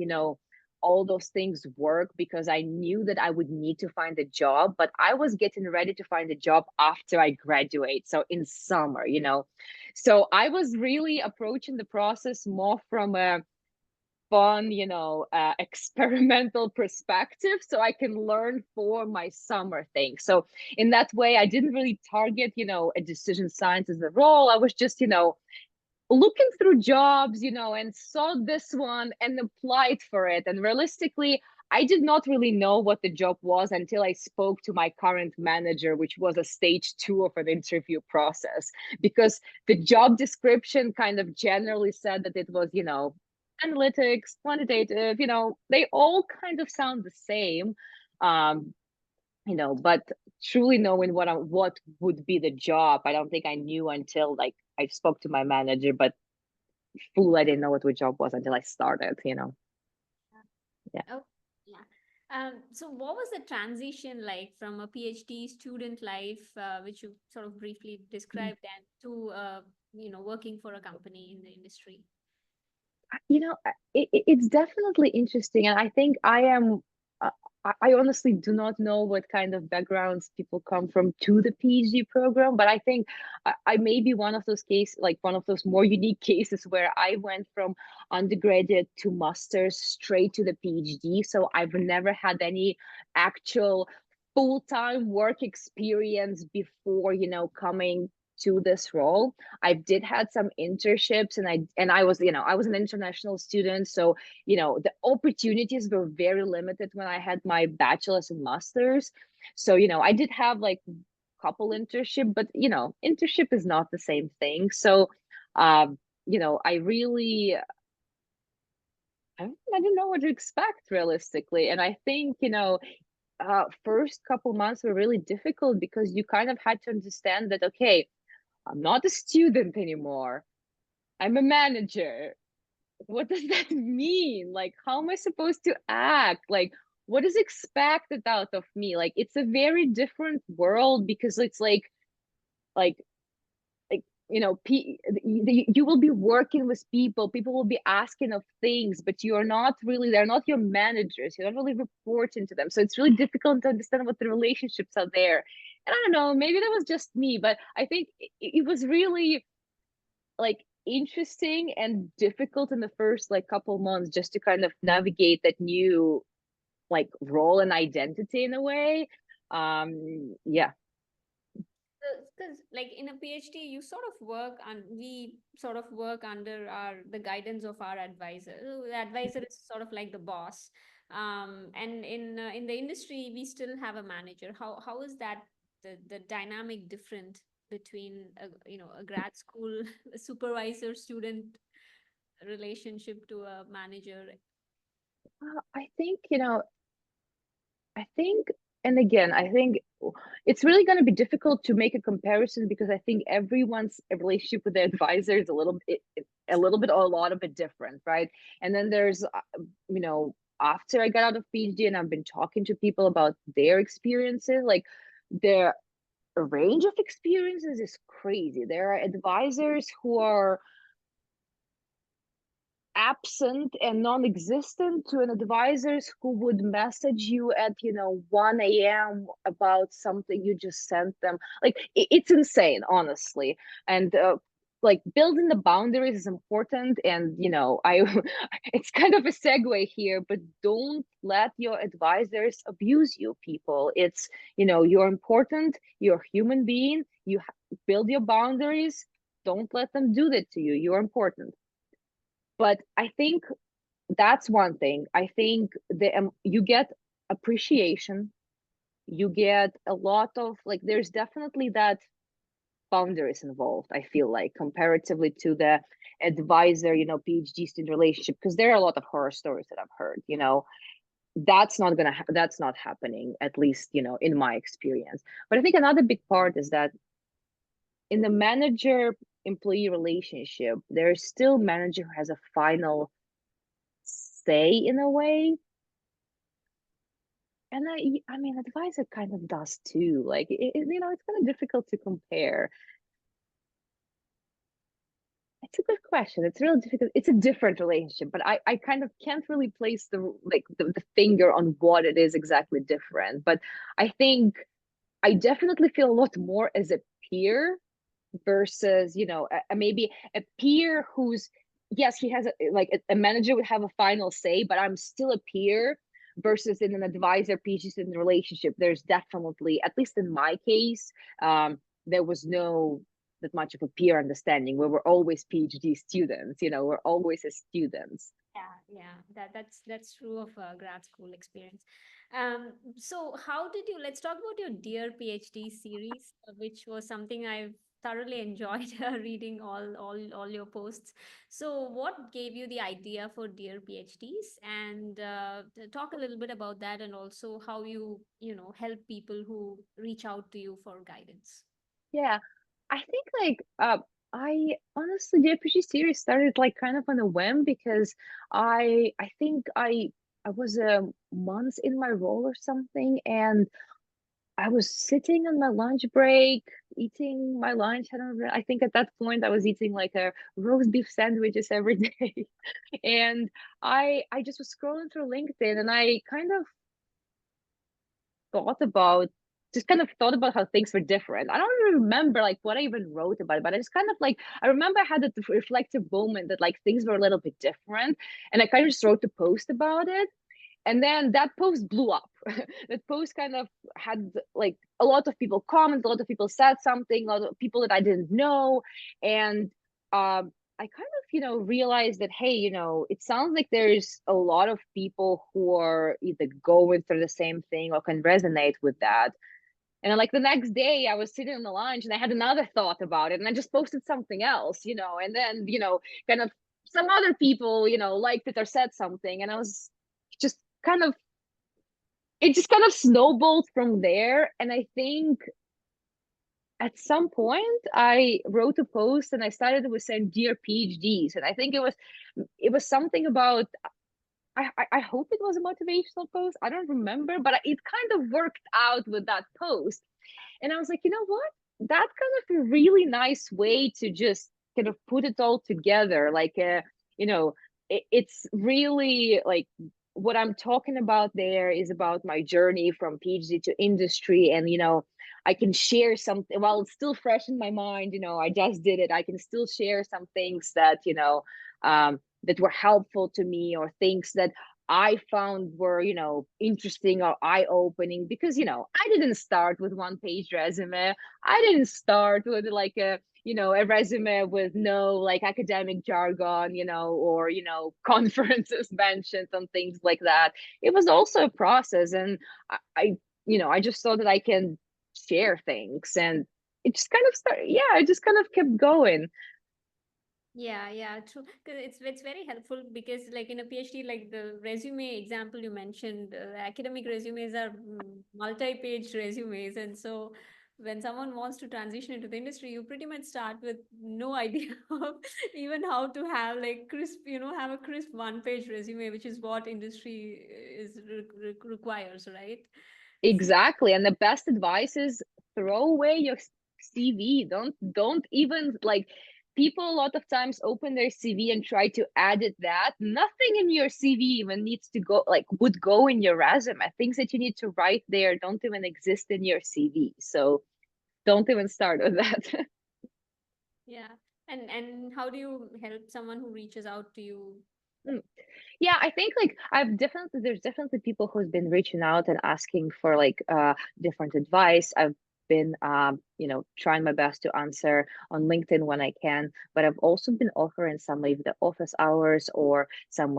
all those things work because I knew that I would need to find a job, but I was getting ready to find a job after I graduate. So in summer. So I was really approaching the process more from a fun, experimental perspective so I can learn for my summer thing. So in that way, I didn't really target, a decision science as a role. I was just, looking through jobs, and saw this one and applied for it. And realistically, I did not really know what the job was until I spoke to my current manager, which was a stage 2 of an interview process, because the job description kind of generally said that it was, analytics, quantitative, they all kind of sound the same. Um, but truly knowing what would be the job, I don't think I knew until like I spoke to my manager, but I didn't know what the job was until I started. Yeah. Oh, yeah. So what was the transition like from a PhD student life, which you sort of briefly described, and to working for a company in the industry? It's definitely interesting, and I think uh, I honestly do not know what kind of backgrounds people come from to the PhD program, but I think I may be one of those cases, like one of those more unique cases where I went from undergraduate to master's straight to the PhD. So I've never had any actual full-time work experience before, coming to this role. I did had some internships, and I was, I was an international student, so the opportunities were very limited when I had my bachelor's and master's. So I did have like a couple internship, but internship is not the same thing. So I really I didn't know what to expect realistically, and I think first couple months were really difficult because you kind of had to understand that, okay, I'm not a student anymore. I'm a manager. What does that mean? Like, how am I supposed to act? Like, what is expected out of me? Like, it's a very different world because it's like, you will be working with people. People will be asking of things, but you're not really, they're not your managers. You're not really reporting to them. So it's really difficult to understand what the relationships are there. And I don't know, maybe that was just me, but I think it was really like interesting and difficult in the first like couple months just to kind of navigate that new like role and identity in a way. Yeah. Because like in a PhD, you sort of work and we sort of work under the guidance of our advisor. So the advisor is sort of like the boss. And in the industry, we still have a manager. How is that the dynamic different between a grad school supervisor student relationship to a manager? I think, I think, and again, I think it's really going to be difficult to make a comparison because I think everyone's relationship with the advisor is a little bit or a lot of it different, right? And then there's, after I got out of PhD and I've been talking to people about their experiences, like their range of experiences is crazy. There are advisors who are absent and non-existent to an advisors who would message you at 1 a.m. about something you just sent them. Like it's insane, honestly. And like building the boundaries is important, and I it's kind of a segue here, but don't let your advisors abuse you, people. It's you're important, you're a human being, build your boundaries. Don't let them do that to you. You're important. But I think that's one thing. I think you get appreciation. You get a lot of like, there's definitely that boundaries involved, I feel like, comparatively to the advisor, PhD student relationship, because there are a lot of horror stories that I've heard, that's not happening, at least, in my experience. But I think another big part is that in the manager employee relationship, there's still manager who has a final say in a way. And I mean, advisor kind of does too. Like, it's kind of difficult to compare. It's a good question. It's really difficult. It's a different relationship, but I kind of can't really place the finger on what it is exactly different. But I think I definitely feel a lot more as a peer versus, maybe a peer who's, yes, he has a manager would have a final say, but I'm still a peer versus in an advisor PhD student relationship. There's definitely, at least in my case, there was no that much of a peer understanding. We were always PhD students, we're always as students. Yeah, that's true of a grad school experience. So how did you? Let's talk about your Dear PhD series, which was something I've thoroughly enjoyed reading all your posts. So, what gave you the idea for Dear PhDs, and talk a little bit about that, and also how you help people who reach out to you for guidance. Yeah, I think I honestly, the RPG series started like kind of on a whim because I think I was a month in my role or something, and I was sitting on my lunch break eating my lunch. I think at that point I was eating like a roast beef sandwiches every day. And I just was scrolling through LinkedIn, and I thought about thought about how things were different. I don't even remember like what I even wrote about it, but I just kind of like, I remember I had a reflective moment that like things were a little bit different, and I kind of just wrote a post about it. And then that post blew up. That post kind of had like a lot of people comment, a lot of people said something, a lot of people that I didn't know. And I kind of, realized that, hey, it sounds like there's a lot of people who are either going through the same thing or can resonate with that. And then, like the next day, I was sitting on the lunch and I had another thought about it, and I just posted something else, and then, kind of some other people, liked it or said something, and I was just kind of, it just kind of snowballed from there. And I think at some point I wrote a post and I started with saying dear PhDs, and I think it was something about, I hope it was a motivational post. I don't remember, but it kind of worked out with that post. And I was like, you know what? That's kind of a really nice way to just kind of put it all together. Like, you know, it's really like what I'm talking about there is about my journey from PhD to industry. And, I can share something while it's still fresh in my mind. I just did it. I can still share some things that, that were helpful to me, or things that I found were, interesting or eye-opening, because, I didn't start with one-page resume. I didn't start with like a resume with no like academic jargon, or, conferences mentioned and things like that. It was also a process. And I just thought that I can share things, and it just kind of started, yeah, it just kind of kept going. Yeah, true. 'Cause it's very helpful because, like in a PhD, like the resume example you mentioned, academic resumes are multi-page resumes, and so when someone wants to transition into the industry, you pretty much start with no idea of even how to have like crisp, have a crisp one-page resume, which is what industry requires, right? Exactly. And the best advice is throw away your CV. Don't even like, people a lot of times open their CV and try to edit that. Nothing in your CV even needs to go, like would go in your resume. Things that you need to write there don't even exist in your CV. So don't even start with that. Yeah. And how do you help someone who reaches out to you? Yeah, I think like there's definitely people who's been reaching out and asking for like different advice. I've been trying my best to answer on LinkedIn when I can, but I've also been offering some like the office hours, or some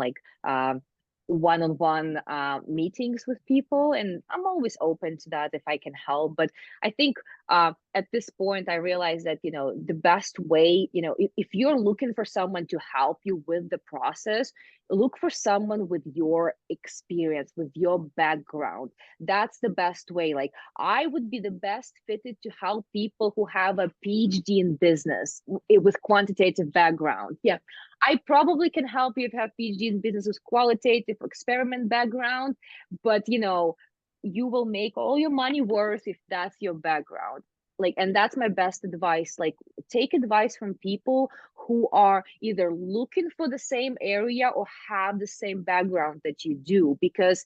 one-on-one meetings with people, and I'm always open to that if I can help. But I think at this point I realize that the best way, if you're looking for someone to help you with the process, look for someone with your experience, with your background. That's the best way. Like, I would be the best fitted to help people who have a PhD in business with quantitative background. Yeah, I probably can help you if you have PhD in business with qualitative experiment background, but you will make all your money worth if that's your background. Like, and that's my best advice. Like, take advice from people who are either looking for the same area or have the same background that you do, because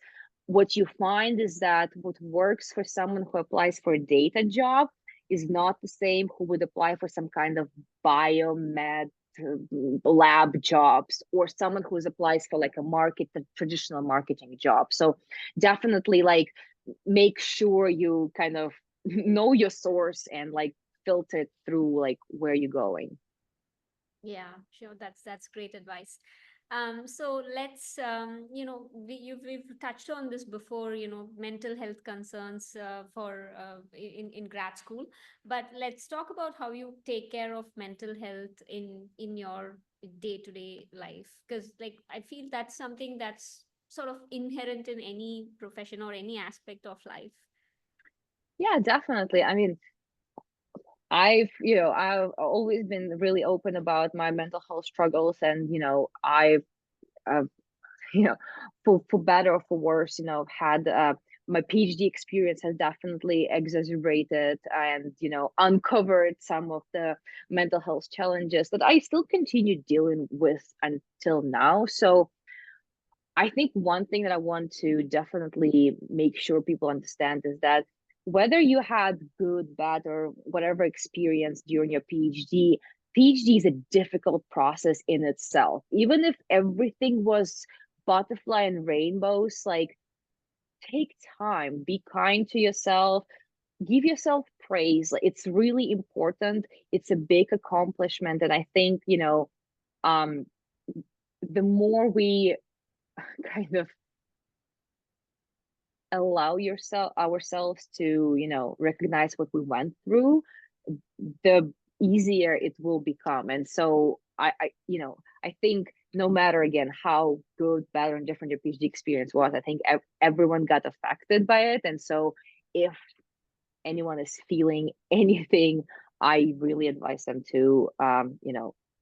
what you find is that what works for someone who applies for a data job is not the same who would apply for some kind of biomed lab jobs, or someone who applies for like a traditional marketing job. So definitely, like, make sure you kind of know your source and like filter through like where you're going. Yeah, sure. That's great advice. So let's we've touched on this before, mental health concerns for in grad school, but let's talk about how you take care of mental health in your day-to-day life, because like I feel that's something that's sort of inherent in any profession or any aspect of life. Yeah, definitely. I mean, I've always been really open about my mental health struggles, and I've you know, for better or for worse, had my PhD experience has definitely exacerbated and uncovered some of the mental health challenges that I still continue dealing with until now. So I think one thing that I want to definitely make sure people understand is that whether you had good, bad, or whatever experience during your PhD is a difficult process in itself. Even if everything was butterfly and rainbows, like, take time, be kind to yourself, give yourself praise. Like, it's really important. It's a big accomplishment. And I think, um, the more we kind of allow ourselves to recognize what we went through, the easier it will become. And so I think no matter again how good, bad, or indifferent your PhD experience was, I think everyone got affected by it. And so if anyone is feeling anything, I really advise them to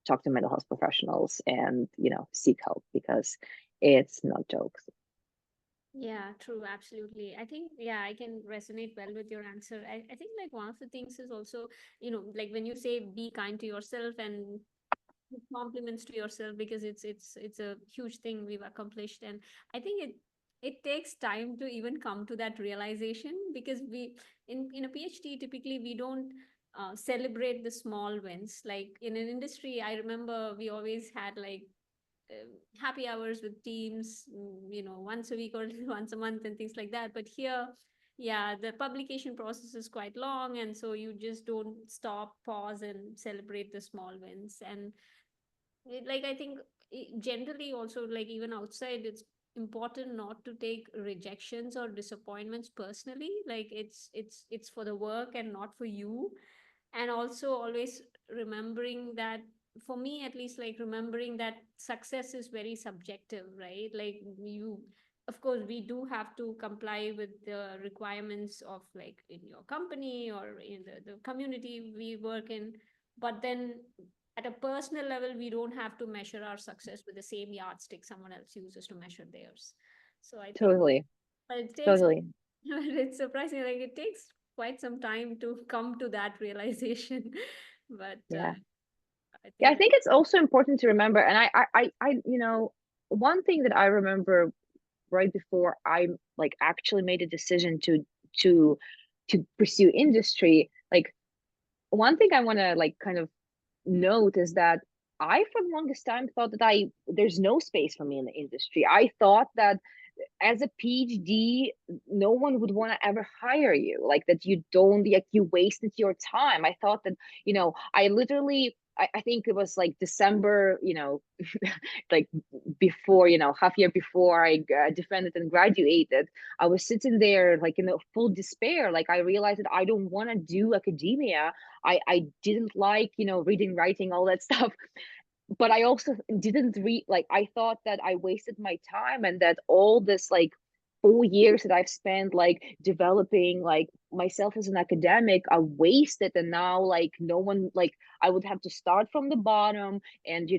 talk to mental health professionals and seek help, because it's not jokes. Yeah, true, absolutely. I think, yeah, I can resonate well with your answer. I think like one of the things is also, like when you say be kind to yourself and give compliments to yourself, because it's a huge thing we've accomplished. And I think it takes time to even come to that realization, because we in a PhD typically we don't celebrate the small wins. Like in an industry, I remember we always had like happy hours with teams, once a week or once a month and things like that. But here, yeah, the publication process is quite long, and so you just don't stop, pause, and celebrate the small wins. And like I think generally also, like even outside, it's important not to take rejections or disappointments personally. Like it's for the work and not for you. And also always remembering that, for me at least, like remembering that success is very subjective, right? Like you, of course we do have to comply with the requirements of like in your company or in the community we work in, but then at a personal level we don't have to measure our success with the same yardstick someone else uses to measure theirs. So I think, Totally, but it takes totally. it's surprising, like it takes quite some time to come to that realization. But Yeah. I Yeah, I think, think it's also important to remember, and one thing that I remember right before I like actually made a decision to to pursue industry, like, one thing I want to like kind of note is that I for the longest time thought that I there's no space for me in the industry. I thought that as a PhD, no one would want to ever hire you, like that you don't, like, you wasted your time. I thought that, I literally I think it was like December, like before, half year before I defended and graduated. I was sitting there like in a full despair. Like I realized that I don't want to do academia. I didn't like, reading, writing, all that stuff. But I also didn't read, like I thought that I wasted my time, and that all this like 4 years that I've spent like developing like myself as an academic are wasted. And now like no one, like I would have to start from the bottom, and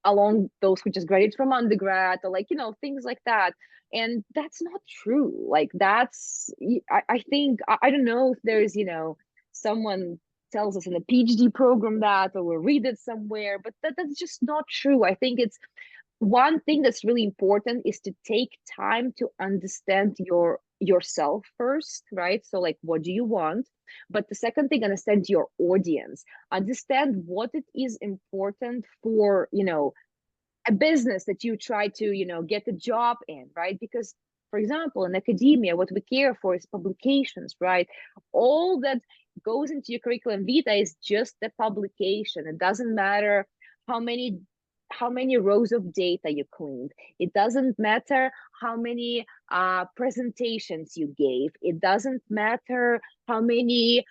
along those who just graduated from undergrad, or like things like that. And that's not true. Like that's I think I don't know if there's someone tells us in a PhD program that, or we read it somewhere, but that's just not true. I think it's one thing that's really important is to take time to understand yourself first, right? So like, what do you want? But the second thing, understand your audience, understand what it is important for a business that you try to get a job in, right? Because for example, in academia, what we care for is publications, right? All that goes into your curriculum vitae is just the publication. It doesn't matter how many rows of data you cleaned. It doesn't matter how many presentations you gave. It doesn't matter how many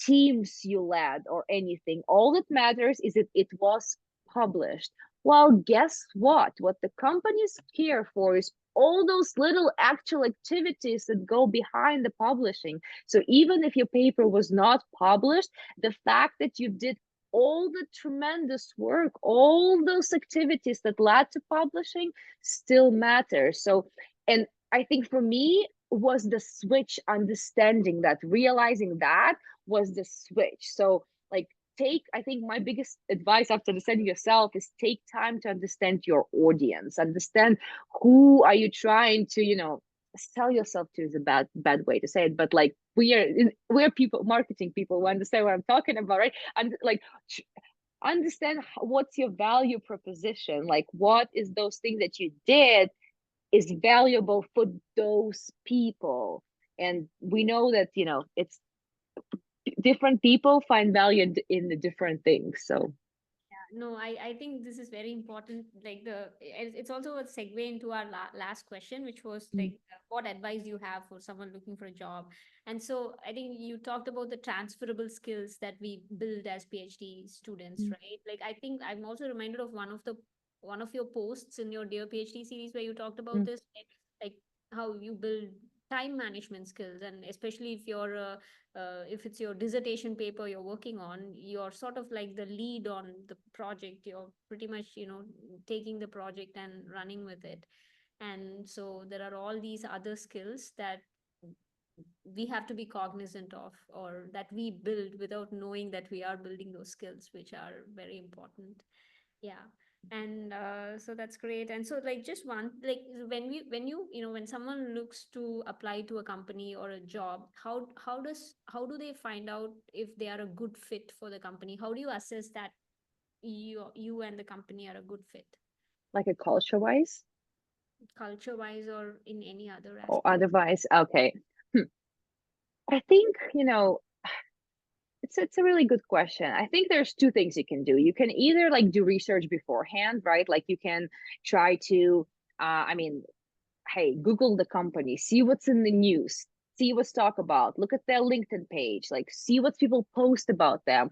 teams you led or anything. All that matters is that it was published. Well, guess what? What the companies care for is all those little actual activities that go behind the publishing. So even if your paper was not published, the fact that you did all the tremendous work, all those activities that led to publishing still matters. So, and I think for me was the switch, understanding that, realizing that was the switch. So like, I think my biggest advice after understanding yourself is take time to understand your audience, understand who are you trying to sell yourself to, is a bad way to say it, but like we're people, marketing people, who understand what I'm talking about, right? And like understand what's your value proposition, like what is those things that you did is valuable for those people. And we know that it's different people find value in the different things. So No, I think this is very important. Like it's also a segue into our last question, which was like, what advice you have for someone looking for a job. And so I think you talked about the transferable skills that we build as PhD students, right? Like I think I'm also reminded of one of your posts in your Dear PhD series where you talked about this, like how you build time management skills, and especially if it's your dissertation paper you're working on, you're sort of like the lead on the project. You're pretty much, taking the project and running with it. And so there are all these other skills that we have to be cognizant of, or that we build without knowing that we are building those skills, which are very important. Yeah. And so that's great. And so like just one, like when someone looks to apply to a company or a job, how do they find out if they are a good fit for the company? How do you assess that you and the company are a good fit, like a culture wise culture wise or in any other or aspect? otherwise, okay. Hmm. I think it's a really good question. I think there's two things you can do. You can either like do research beforehand, right? Like you can try to I mean, hey, Google the company, see what's in the news, see what's talked about, look at their LinkedIn page, like see what people post about them.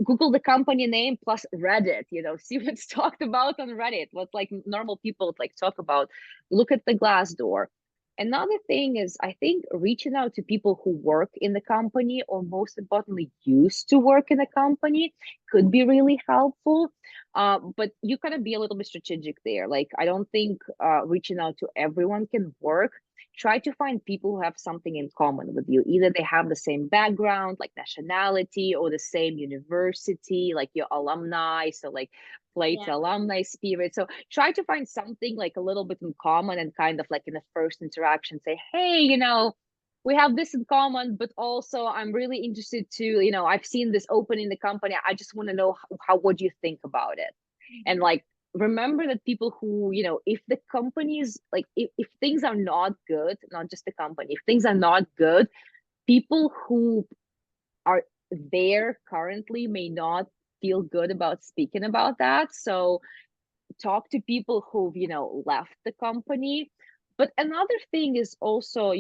Google the company name plus Reddit, see what's talked about on Reddit, what like normal people like talk about. Look at the Glassdoor. Another thing is, I think reaching out to people who work in the company, or most importantly, used to work in a company, could be really helpful. But you gotta be a little bit strategic there. Like, I don't think reaching out to everyone can work. Try to find people who have something in common with you. Either they have the same background, like nationality, or the same university, like your alumni. So like play Yeah. to alumni spirit. So try to find something like a little bit in common, and kind of like in the first interaction say, hey, we have this in common, but also I'm really interested to, I've seen this open in the company. I just want to know how what do you think about it? And Mhm. like, remember that people who, if the companies, like if things are not good, not just the company, if things are not good, people who are there currently may not feel good about speaking about that. So talk to people who've, left the company. But another thing is also,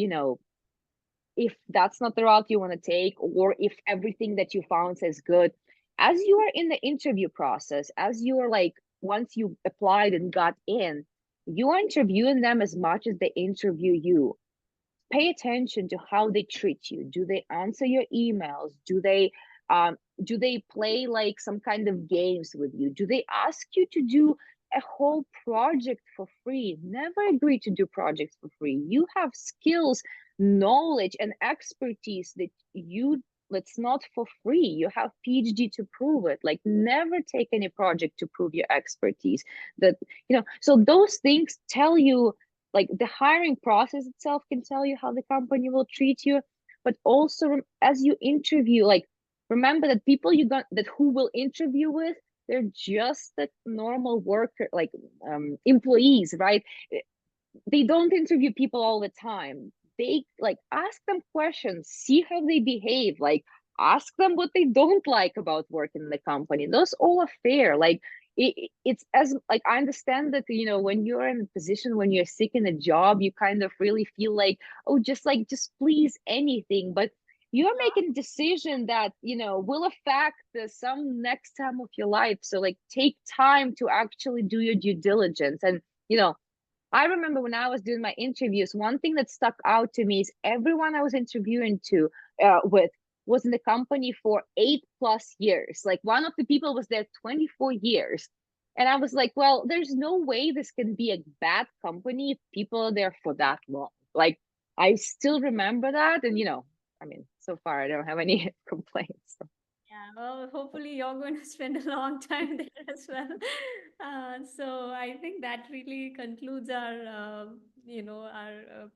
if that's not the route you want to take, or if everything that you found says good, as you are in the interview process, as you are like, once you applied and got in, you are interviewing them as much as they interview you. Pay attention to how they treat you. Do they answer your emails? Do they play like some kind of games with you? Do they ask you to do a whole project for free? Never agree to do projects for free. You have skills, knowledge, and expertise that you it's not for free. You have PhD to prove it. Like, never take any project to prove your expertise. That, so those things tell you, like, the hiring process itself can tell you how the company will treat you. But also, as you interview, like, remember that people you got that who will interview with, they're just the normal worker, like, employees, right? They don't interview people all the time. They, like, ask them questions, see how they behave, like, ask them what they don't like about working in the company. Those all are fair. Like, it's as, like, I understand that, when you're in a position, when you're seeking a job, you kind of really feel like, oh, just please anything. But you're making a decision that, will affect some next time of your life. So, like, take time to actually do your due diligence. And, I remember when I was doing my interviews, one thing that stuck out to me is everyone I was interviewing with was in the company for 8+ years. Like, one of the people was there 24 years. And I was like, well, there's no way this can be a bad company if people are there for that long. Like, I still remember that. And, I mean, so far I don't have any complaints. Yeah, well, hopefully you're going to spend a long time there as well. So I think that really concludes our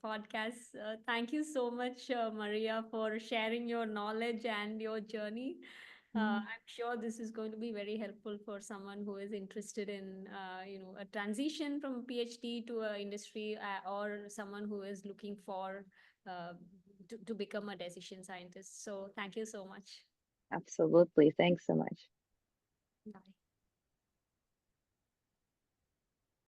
podcast. Thank you so much, Mariya, for sharing your knowledge and your journey. Mm, I'm sure this is going to be very helpful for someone who is interested in, a transition from PhD to a industry, or someone who is looking for uh, to become a decision scientist. So thank you so much. absolutely. Thanks so much. Bye.